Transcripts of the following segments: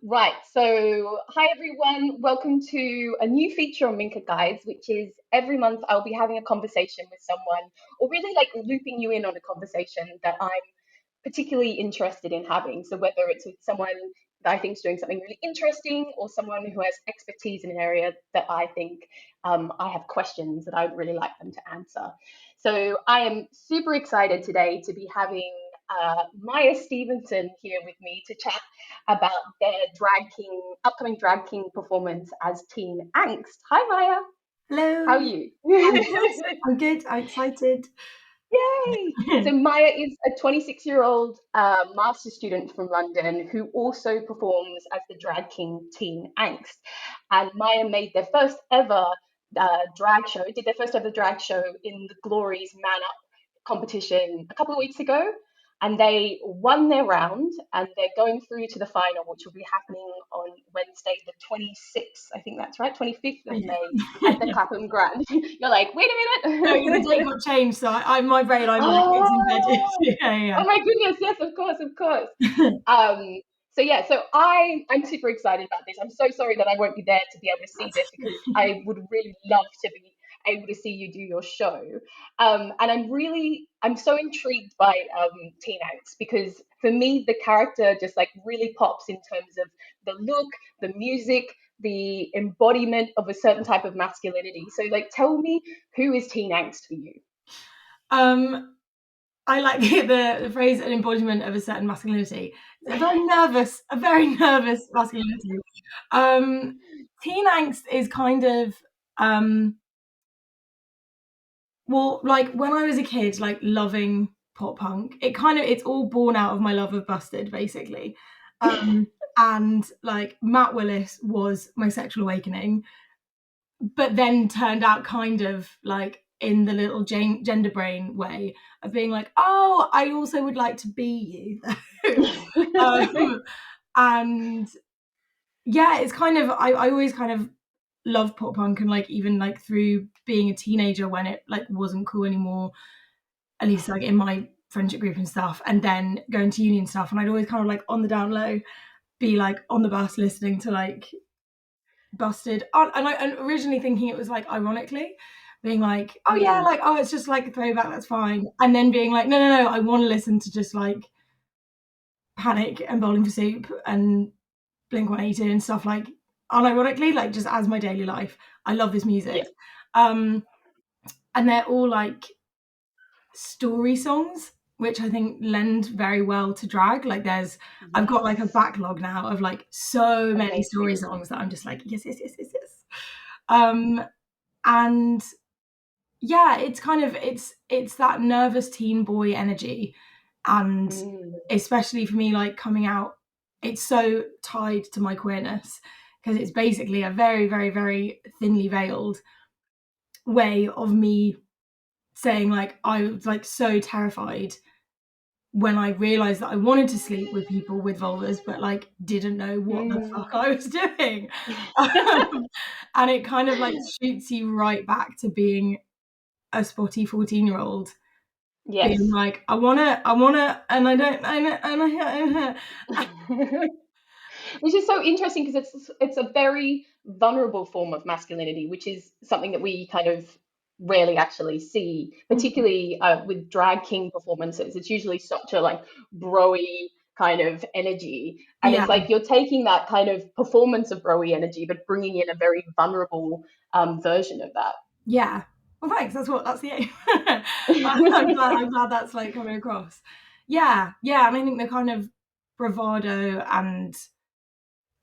Right, so hi everyone, welcome to a new feature on Minka Guides, which is every month I'll be having a conversation with someone, or really like looping you in on a conversation that I'm particularly interested in having. So whether it's with someone that I think is doing something really interesting, or someone who has expertise in an area that I think I have questions that I would really like them to answer. So I am super excited today to be having Maya Stevenson here with me to chat about their upcoming drag king performance as Teen Angst. Hi Maya, how are Hello. you? I'm good. I'm good. I'm excited. Yay! So Maya is a 26-year-old master's student from London who also performs as the drag king Teen Angst. And Maya made their first ever did their first ever drag show in the Glory's Man Up competition a couple of weeks ago. And they won their round and they're going through to the final, which will be happening on Wednesday, the 26th. I think that's right, 25th of May at the Clapham Grand. You're like, wait a No, the minute. date got changed, so my brain, I'm like, it's embedded. Oh, Yeah, oh my goodness, yes, of course, of course. yeah. So I'm super excited about this. I'm so sorry that I won't be there to be able to see That's this because I would really love to be able to see you do your show. And I'm so intrigued by Teen Angst because for me the character just like really pops in terms of the look, the music, the embodiment of a certain type of masculinity. So like, tell me, who is Teen Angst for you? I like the phrase an embodiment of a certain masculinity. It's a very nervous masculinity. Teen angst is kind of well, like when I was a kid, like loving pop punk, it's all born out of my love of Busted, basically. And like Matt Willis was my sexual awakening, but then turned out kind of like in the little gender brain way of being like, oh, I also would like to be you. And yeah, it's kind of I always kind of loved pop punk, and like even like through being a teenager when it like wasn't cool anymore, at least like in my friendship group and stuff, and then going to uni and stuff, and I'd always kind of like on the down low be like on the bus listening to like Busted, and originally thinking it was like ironically being like, oh yeah, like, oh, it's just like a throwback, that's fine, and then being like, no, I want to listen to just like Panic and Bowling for Soup and Blink-182 and stuff, like unironically, like just as my daily life. I love this music. Yeah. And they're all like story songs, which I think lend very well to drag. Like I've got like a backlog now of like so many story Amazing. songs that I'm just like, yes. And yeah, it's kind of it's that nervous teen boy energy, and especially for me, like coming out, it's so tied to my queerness because it's basically a very, very, very thinly veiled way of me saying like I was like so terrified when I realized that I wanted to sleep with people with vulvas, but like didn't know what the fuck I was doing. And it kind of like shoots you right back to being a spotty 14-year-old being Yes. like, I wanna, and I don't, and I Which is so interesting because it's a very vulnerable form of masculinity, which is something that we kind of rarely actually see, particularly with drag king performances. It's usually such a like broy kind of energy, and yeah, it's like you're taking that kind of performance of broy energy, but bringing in a very vulnerable version of that. yeah. Well, thanks. That's the aim. I'm glad that's like coming across. Yeah, and I think the kind of bravado and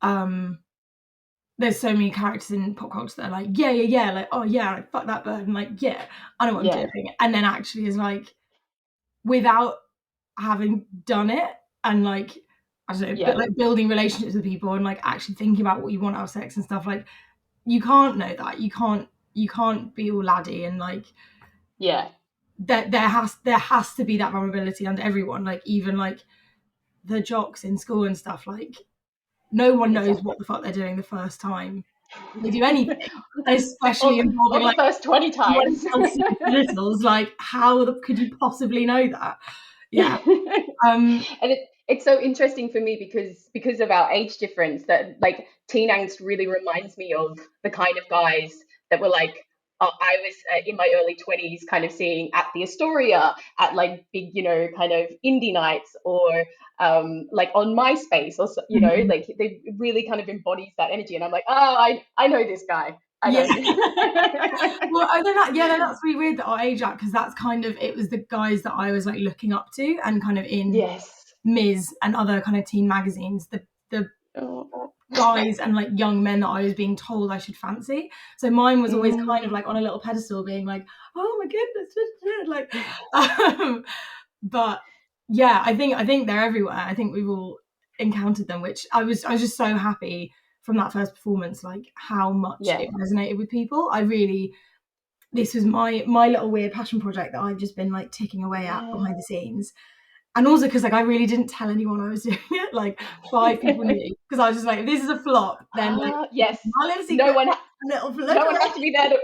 um there's so many characters in pop culture that are like, yeah, like, oh yeah, like, fuck that bird, and like, yeah, I know what I'm Yeah, doing. And then actually is like, without having done it, and like, I don't know, but yeah, like building relationships with people and like actually thinking about what you want out of sex and stuff, like, you can't know that. You can't be all laddie, and like, yeah. there has to be that vulnerability under everyone, like even like the jocks in school and stuff, like no one knows Exactly. what the fuck they're doing the first time they do anything, especially Or involving the like first 20 someone times. else's genitals. Like, how could you possibly know that? Yeah. And it's so interesting for me because of our age difference that like Teen Angst really reminds me of the kind of guys that were like I was in my early 20s kind of seeing at the Astoria at like big, kind of indie nights or like on MySpace or Mhm. like they really kind of embodies that energy and I'm like, oh, I know this guy. I Yeah. know this. Well, I know that. Yeah, no, that's really weird that our age at, because that's kind of, it was the guys that I was like looking up to, and kind of in Yes. Ms. and other kind of teen magazines, the Oh. guys and like young men that I was being told I should fancy. So mine was always kind of Mm. like on a little pedestal, being like, oh my goodness, like, but yeah, I think they're everywhere. I think we've all encountered them, which I was just so happy from that first performance, like how much Yeah. it resonated with people. I really, this was my little weird passion project that I've just been like ticking away at Yeah. behind the scenes. And also because like I really didn't tell anyone I was doing it. Like 5 people knew, because I was just like, if this is a flop, then like Yes. my little No secret, one and it'll look no one has great. to be there to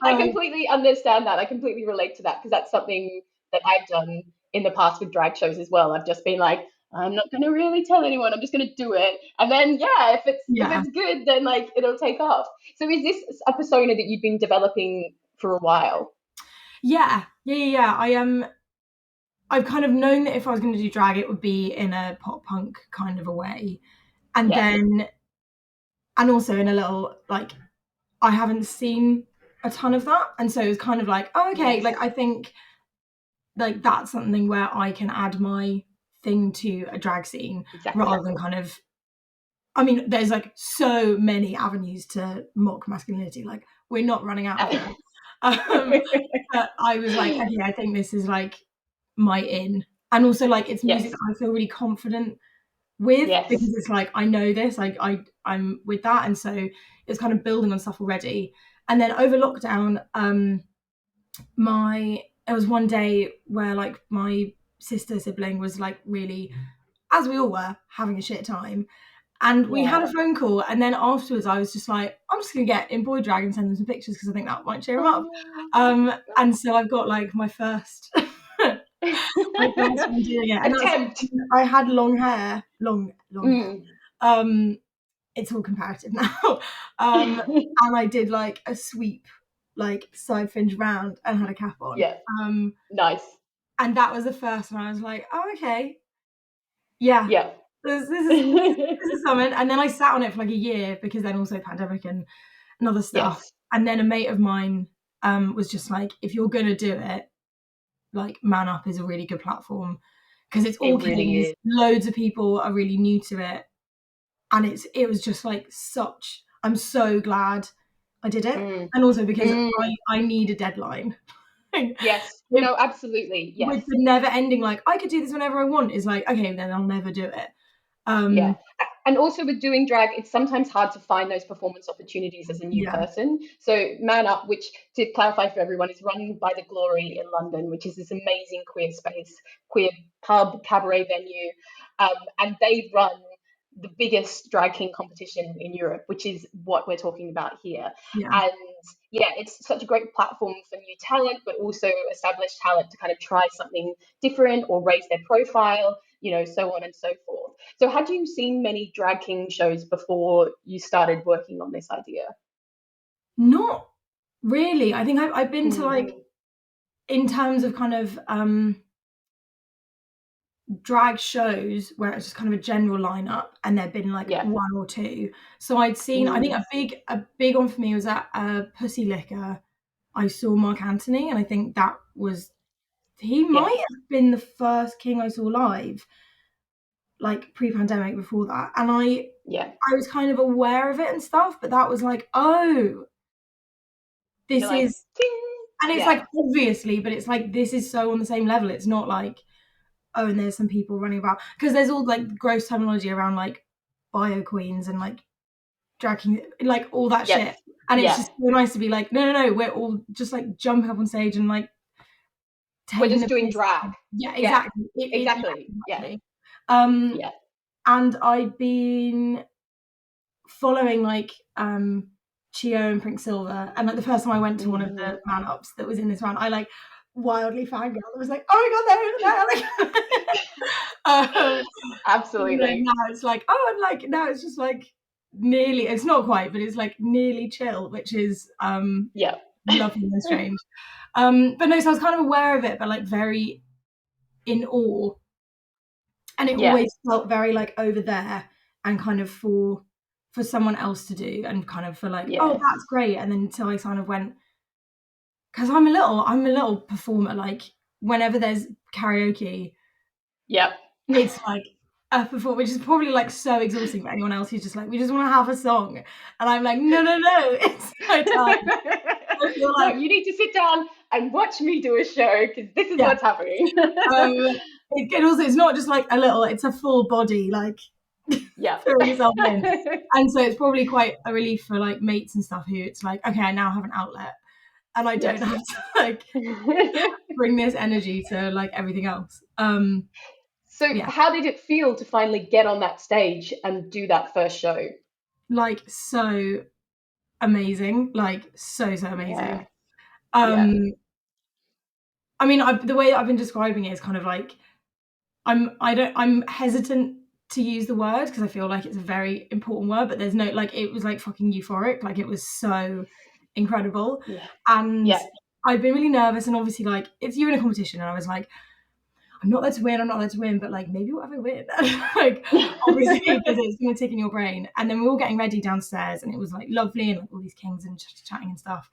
I Um, completely understand that. I completely relate to that because that's something that I've done in the past with drag shows as well. I've just been like, I'm not going to really tell anyone. I'm just going to do it. And then yeah, if yeah, it's good, then like it'll take off. So is this a persona that you've been developing for a while? yeah. I've kind of known that if I was going to do drag, it would be in a pop punk kind of a way, and Yeah. then and also in a little like, I haven't seen a ton of that, and so it was kind of like, oh okay, Yes. like I think like that's something where I can add my thing to a drag scene, Exactly. rather than kind of, I mean, there's like so many avenues to mock masculinity. Like we're not running out of them. But I was like, okay, I think this is like my in, and also like it's music Yes. that I feel really confident with, because Yes. it's like I know this, like I'm with that, and so it's kind of building on stuff already. And then over lockdown, my it was one day where like my sister sibling was like really, as we all were, having a shit time, and we had Yeah. a phone call, and then afterwards I was just like, I'm just gonna get in boy drag and send them some pictures because I think that might cheer them up. Oh. And so I've got like my first my first one doing it, and that's like, Attempt. I had long hair, long hair. Mm. Um, it's all comparative now. And I did like a sweep, like side fringe round, and had a cap on. Yeah. Nice. And that was the first, and I was like, oh okay, yeah, Yeah. this is something. And then I sat on it for like a year, because then also pandemic and other stuff. Yes, And then a mate of mine was just like, if you're gonna do it, like Man Up is a really good platform, because it's all it really kids, is. loads of people are really new to it, and it was just like such, I'm so glad I did it. Mm. And also because Mm. I need a deadline. Yes. With No, absolutely. Yes. the never ending, like I could do this whenever I want, is like, okay, then I'll never do it. Yeah. um And also with doing drag, it's sometimes hard to find those performance opportunities as a new yeah, person. So Man Up, which to clarify for everyone, is run by The Glory in London, which is this amazing queer space, queer pub, cabaret venue. And they run the biggest drag king competition in Europe, which is what we're talking about here. yeah, And yeah, it's such a great platform for new talent, but also established talent to kind of try something different or raise their profile, so on and so forth. So, had you seen many drag king shows before you started working on this idea? not really. I think I've been to Mm. like, in terms of kind of drag shows where it's just kind of a general lineup, and there'd been like Yeah. one or two. So I'd seen, I think Mm. a big one for me was at Pxssy Liquor. I saw Mark Anthony, and I think that was, he Yes. might have been the first king I saw live, like pre-pandemic, before that. And Yeah. I was kind of aware of it and stuff, but that was like, oh, You're this like, is, ting. and it's Yeah. like obviously, but it's like this is so on the same level. It's not like, oh, and there's some people running about, because there's all like gross terminology around like bio queens and like dragging, like all that Yes. shit. And it's Yeah. just so nice to be like, no, we're all just like jumping up on stage and like We're taking just the doing piss. drag. Yeah, Yeah. exactly. Yeah, Exactly. Yeah. exactly. Um, Yeah. and I'd been following like Chio and Pink Silver, and like the first time I went to one of the Hmm. man ups that was in this round, I like wildly fangirl. I was like, oh my god, there. Absolutely. Now it's like, oh, and like now it's just like nearly. It's not quite, but it's like nearly chill, which is Yeah. lovely and strange. But no, so I was kind of aware of it, but like very in awe, and it Yeah. always felt very like over there and kind of for someone else to do, and kind of for like, oh, Yeah. that's great. And then until I kind of went, because I'm a little performer. Like whenever there's karaoke, Yep. it's like a perform, which is probably like so exhausting for anyone else who's just like, we just want to have a song, and I'm like, no, it's my time. I feel No, like, you need to sit down and watch me do a show because this is yeah. what's happening. It also, it's not just like a little, it's a full body, like Yeah. throwing yourself in. And so it's probably quite a relief for like mates and stuff who it's like, okay, I now have an outlet and I don't Yes. have to like bring this energy to like everything else. So Yeah, how did it feel to finally get on that stage and do that first show? like so amazing, like so Yeah. amazing. Yeah. I mean, the way that I've been describing it is kind of like, I'm hesitant to use the word because I feel like it's a very important word, but there's no, like, it was like fucking euphoric, like it was so incredible. Yeah. And Yeah. I've been really nervous, and obviously like it's you in a competition, and I was like, I'm not there to win, but like maybe what if I win? Like obviously because it's gonna tick in your brain. And then we were all getting ready downstairs, and it was like lovely, and like all these kings and chatting and stuff.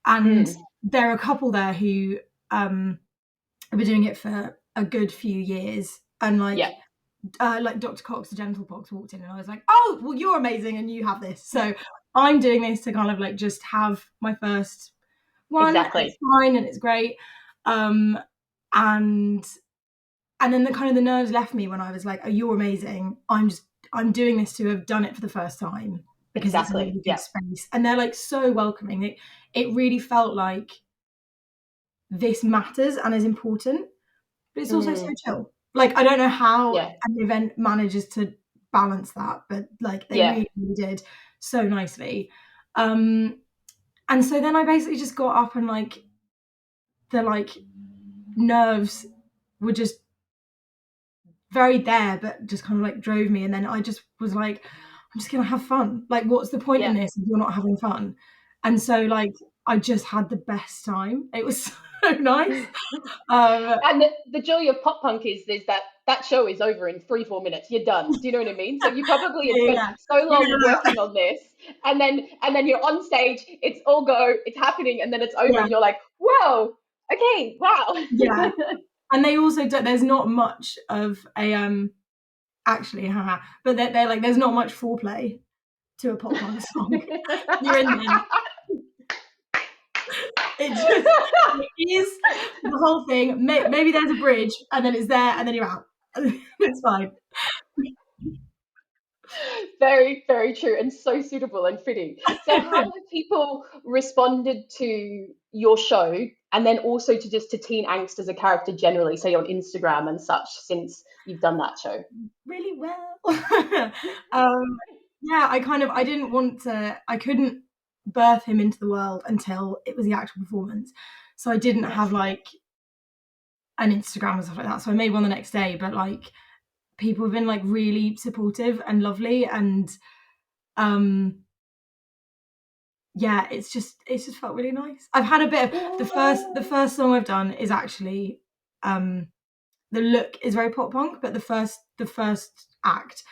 And there are a couple there who have been doing it for a good few years, and like Dr. Cox, the Gentle Box, walked in, and I was like, oh, well, you're amazing, and you have this. So I'm doing this to kind of like just have my first one. And Exactly. it's fine, and it's great. And then the kind of the nerves left me when I was like, oh, you're amazing. I'm doing this to have done it for the first time because it's a Exactly. really Yeah. good space. And they're like so welcoming. It really felt like this matters and is important, but it's also so chill. Like I don't know how Yeah. an event manages to balance that, but like they Yeah. really did so nicely. And so then I basically just got up, and like the like nerves were just very there, but just kind of like drove me. And then I just was like, I'm just gonna have fun. Like, what's the point in Yeah. this if you're not having fun? And so like I just had the best time. It was so nice. And the joy of pop punk is that show is over in 3-4 minutes. You're done. Do you know what I mean? So you probably had spent Yeah. so long working on this, and then you're on stage. It's all go. It's happening, and then it's over, Yeah. and you're like, whoa, okay, wow. Yeah. And they also don't, there's not much of a actually, haha, but they're like, there's not much foreplay to a pop punk song. You're in there. It is the whole thing. Maybe there's a bridge, and then it's there, and then you're out. It's fine. Very, very true, and so suitable and fitting. So how have people responded to your show, and then also to Teen Angst as a character generally, say on Instagram and such, since you've done that show? Really well. Yeah, I didn't want to, I couldn't birth him into the world until it was the actual performance. So I didn't Yes. have like an Instagram and stuff like that. So I made one the next day, but like people have been like really supportive and lovely, and yeah, it's just felt really nice. I've had a bit of the first song I've done is actually the look is very pop punk, but the first act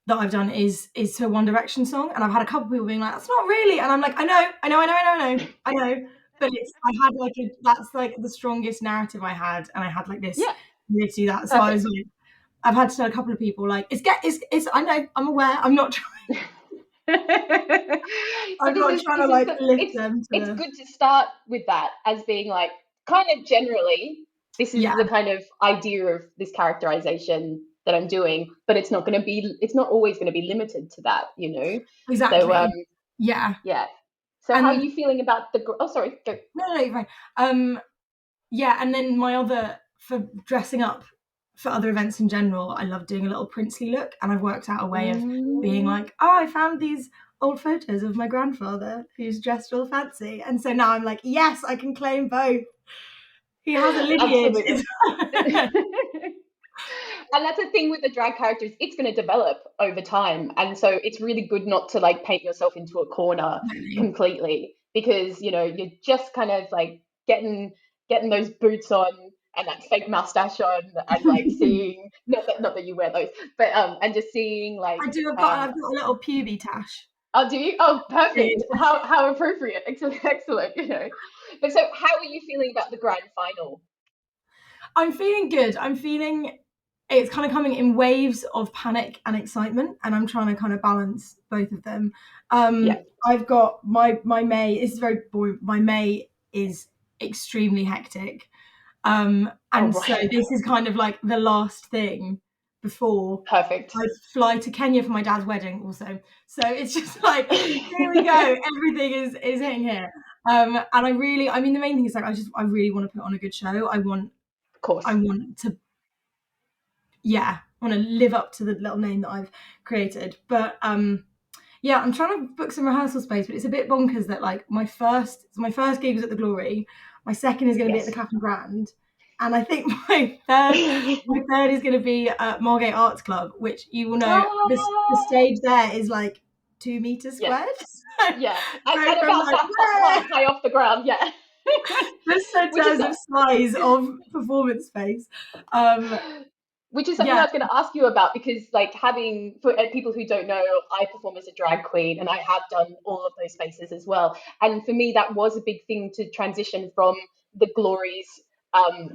that I've done is to a One Direction song, and I've had a couple of people being like, "That's not really," and I'm like, "I know," but it's I had like that's like the strongest narrative I had, and I had like this Yeah. to do that, so I was Perfect. like, I've had to tell a couple of people like, it's I know, I'm aware, I'm not So this is trying to this is like the lift them it's to good to start with that as being like kind of generally this is yeah, the kind of idea of this characterization that I'm doing, but it's not always going to be limited to that, you know. So exactly, yeah, yeah. So how are and you feeling about oh, sorry, go. no, you're fine. Yeah, and then my other for dressing up for other events in general, I love doing a little princely look, and I've worked out a way of being Mm. like, oh, I found these old photos of my grandfather who's dressed all fancy, and so now I'm like, yes, I can claim both. He has a lineage. Absolutely. And that's the thing with the drag characters, it's going to develop over time. And so it's really good not to like paint yourself into a corner completely, because, you know, you're just kind of like getting those boots on and that fake mustache on and like seeing, not that you wear those, but and just seeing like I've got a little puby tash. oh, do you? Oh, perfect. Yeah. How appropriate. Excellent, excellent, you know. But so how are you feeling about the grand final? I'm feeling good. I'm feeling it's kind of coming in waves of panic and excitement, and I'm trying to kind of balance both of them. Yeah. I've got my May. This is very boring. My May is extremely hectic, Oh, and so right. this is kind of like the last thing before Perfect. I fly to Kenya for my dad's wedding. Also, so it's just like here we go. Everything is hitting here. And I mean, the main thing is like I really want to put on a good show. Of course. I want to, yeah, I want to live up to the little name that I've created. But yeah, I'm trying to book some rehearsal space, but it's a bit bonkers that like my first gig was at the Glory, my second is going to be at the Yes. Clapham Grand, and I think my third is going to be at Margate Arts Club, which you will know the Ah, stage there is like 2 meters yeah. squared. Yeah. So And from about like half high off the ground. Yeah. just in Which is terms of size of performance space, um, which is something I yeah, was going to ask you about, because like having for people who don't know, I perform as a drag queen and I have done all of those spaces as well. And for me that was a big thing to transition from the Glories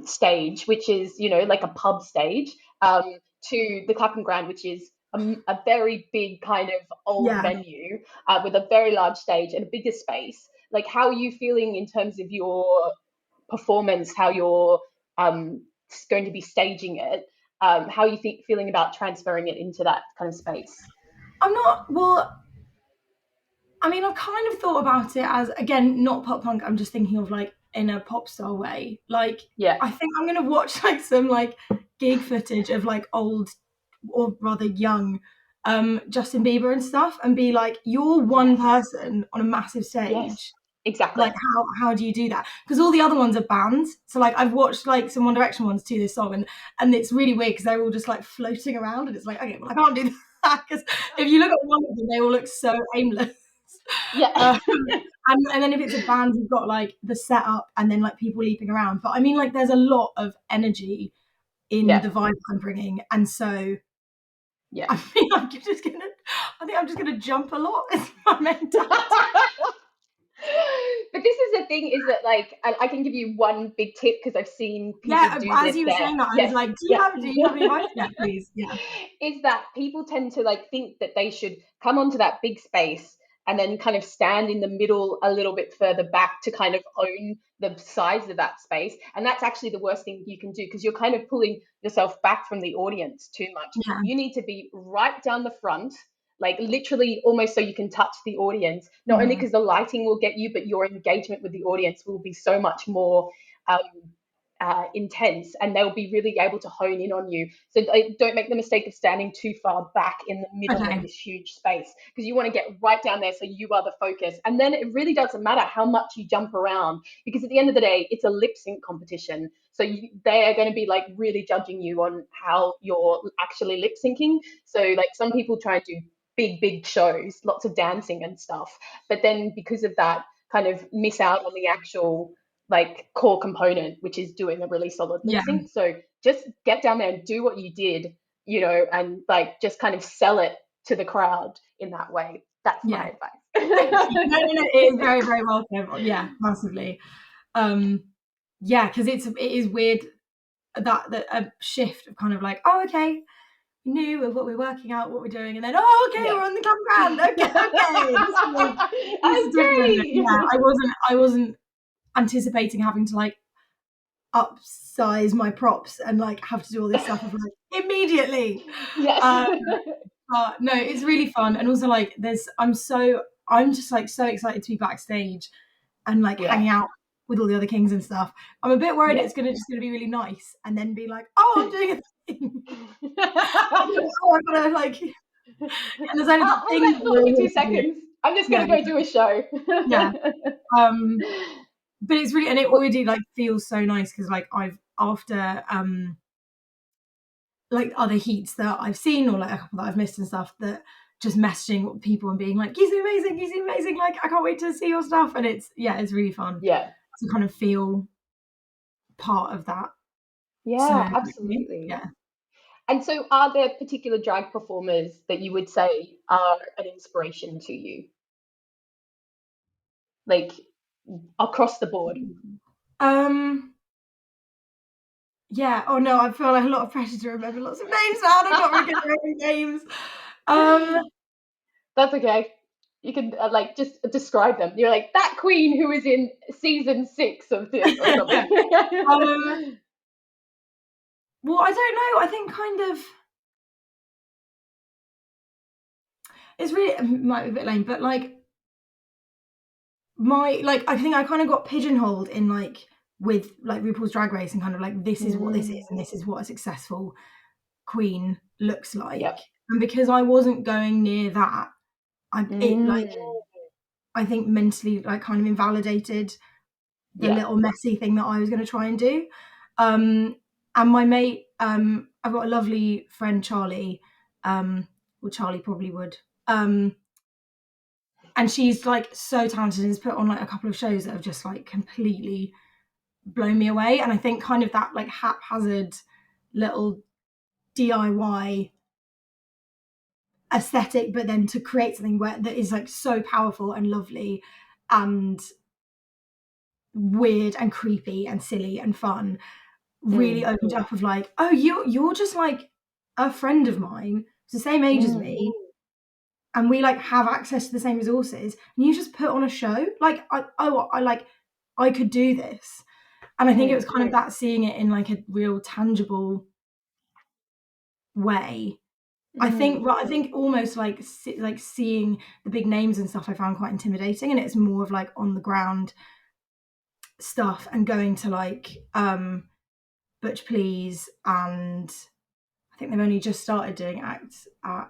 stage, which is, you know, like a pub stage, to the Clapham Grand, which is a very big kind of old yeah. venue with a very large stage and a bigger space. Like, how are you feeling in terms of your performance, how you're um, going to be staging it, how are you feeling about transferring it into that kind of space? I'm not well. I mean, I've kind of thought about it as, again, not pop punk. I'm just thinking of like in a pop star way. Like, Yeah. I think I'm gonna watch like some like gig footage of like old or rather young Justin Bieber and stuff, and be like, you're one Yes. person on a massive Yes. stage. Like, Exactly. how do you do that? Because all the other ones are bands. So like I've watched like some One Direction ones to this song, and it's really weird because they're all just like floating around, and it's like, okay, well I can't do that because if you look at one of them, they all look so aimless. Yeah. Um, and then if it's a band, you've got like the setup and then like people leaping around. But I mean, like there's a lot of energy in Yeah. the vibe I'm bringing, and so Yeah. I think I'm just gonna jump a lot. Is my mentality. But this is the thing, is that like I can give you one big tip, because I've seen people Yeah, do as this you were there. saying that, I was Yes. like, Yeah. do you have any advice? Yeah, please. Yeah, Is that people tend to like think that they should come onto that big space and then kind of stand in the middle a little bit further back to kind of own the size of that space. And that's actually the worst thing you can do, because you're kind of pulling yourself back from the audience too much. yeah, You need to be right down the front, like literally almost so you can touch the audience, not only mhm, because the lighting will get you, but your engagement with the audience will be so much more um, intense, and they'll be really able to hone in on you. So don't make the mistake of standing too far back in the middle of okay, this huge space, because you want to get right down there so you are the focus. And then it really doesn't matter how much you jump around, because at the end of the day, it's a lip sync competition. So they are going to be like really judging you on how you're actually lip syncing. So like some people try to do big shows, lots of dancing and stuff, but then because of that, kind of miss out on the actual like core component, which is doing a really solid lip yeah, sync. So just get down there and do what you did, you know, and like just kind of sell it to the crowd in that way. That's yeah. my Thank you. No, advice. no, no. It is very, very well said. Yeah, massively. Um, yeah, because it is weird that a shift of kind of like, oh, okay, we knew what we're working out, what we're doing, and then oh, okay, Yeah. we're on the club ground. Okay, okay, this is different. Yeah, Okay. I wasn't anticipating having to like upsize my props and like have to do all this stuff of like immediately. Yes. Um, but no, it's really fun, and also like I'm just like so excited to be backstage and like Yeah. hanging out with all the other kings and stuff. I'm a bit worried Yeah. it's gonna be really nice and then be like, oh, I'm doing a thing. Oh, I'm gonna like, and there's only the Hold things that that are thought for always two to do. seconds. I'm just Yeah, gonna go do a show. yeah. Um, but it's really, and it already like feels so nice because like I've after like other heats that I've seen or like a couple that I've missed and stuff, that just messaging people and being like, he's amazing, like I can't wait to see your stuff. And it's really fun Yeah. to kind of feel part of that. So Yeah, absolutely. yeah. And so are there particular drag performers that you would say are an inspiration to you? Like across the board? Um yeah, oh no, I feel like a lot of pressure to remember lots of names now, and I'm not really good at remembering names. That's okay. You can like just describe them. You're like that queen who is in season 6 of this or something. Well, I don't know. I think kind of it's really, it might be a bit lame, but like I think I kind of got pigeonholed in like with like RuPaul's Drag Race and kind of like this is what this is and this is what a successful queen looks like. Yep. And because I wasn't going near that, I think mentally like kind of invalidated the little messy thing that I was going to try and do. And my mate, I've got a lovely friend, Charlie, well, Charlie probably would. And she's like so talented and has put on like a couple of shows that have just like completely blown me away. And I think kind of that like haphazard little DIY aesthetic, but then to create something that is like so powerful and lovely and weird and creepy and silly and fun really opened up of like, oh, you're just like a friend of mine, it's the same age as me, and we like have access to the same resources, and you just put on a show like I could do this. And I think it was kind of that, seeing it in like a real tangible way. I think almost like seeing the big names and stuff I found quite intimidating, and it's more of like on the ground stuff and going to like Butch Please, and I think they've only just started doing acts at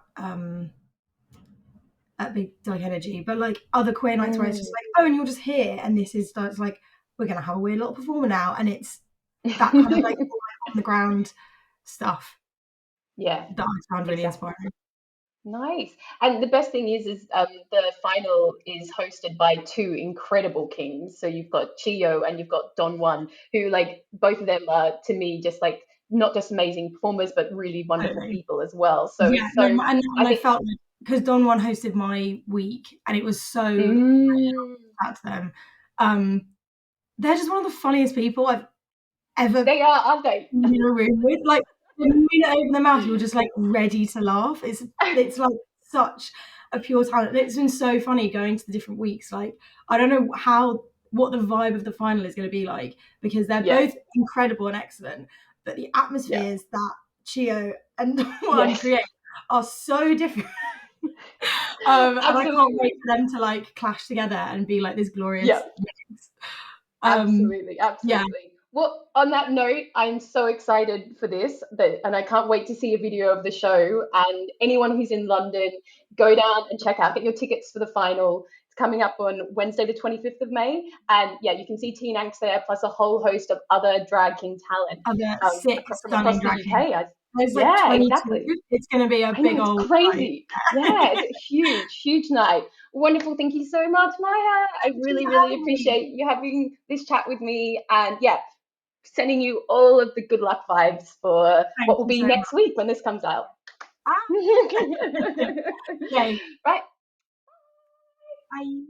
Big Like Energy, but like other queer nights where it's just like, oh, and you're just here, and this is it's like we're gonna have a weird little performer now, and it's that kind of like on the ground stuff. Yeah, that I found really exactly. inspiring. Nice. And the best thing is the final is hosted by two incredible kings. So you've got Chio and you've got Don Juan, who like both of them are to me just like not just amazing performers, but really wonderful Totally. people as well. So Yeah, it's no, so and I I think felt like because Don Juan hosted my week, and it was so mm, at them. They're just one of the funniest people I've ever they are, aren't they? been in a room with. Like the minute they open their mouth, you're just like ready to laugh. It's like such a pure talent. It's been so funny going to the different weeks. Like I don't know what the vibe of the final is going to be like, because they're Yeah, both incredible and excellent, but the yeah, atmospheres that Chio and Juan yes, create are so different. And I can't wait absolutely. for them to like clash together and be like this Yeah. glorious mix. Absolutely, Yeah, absolutely. Well, on that note, I'm so excited for this, and I can't wait to see a video of the show. And anyone who's in London, go down and check out, get your tickets for the final. It's coming up on Wednesday, the 25th of May. And yeah, you can see Teen Angst there, plus a whole host of other drag king talent other sick, from across stunning the drag queens. UK. There's like Yeah, 22. exactly. It's going to be a I know big it's old night. crazy. Yeah, it's a huge, huge night. Wonderful. Thank you so much, Maya. I Thanks really, for really having me. appreciate you having this chat with me. And yeah, sending you all of the good luck vibes for what Thank will you be so much. next week when this comes out. Ah, yay. Right. Bye.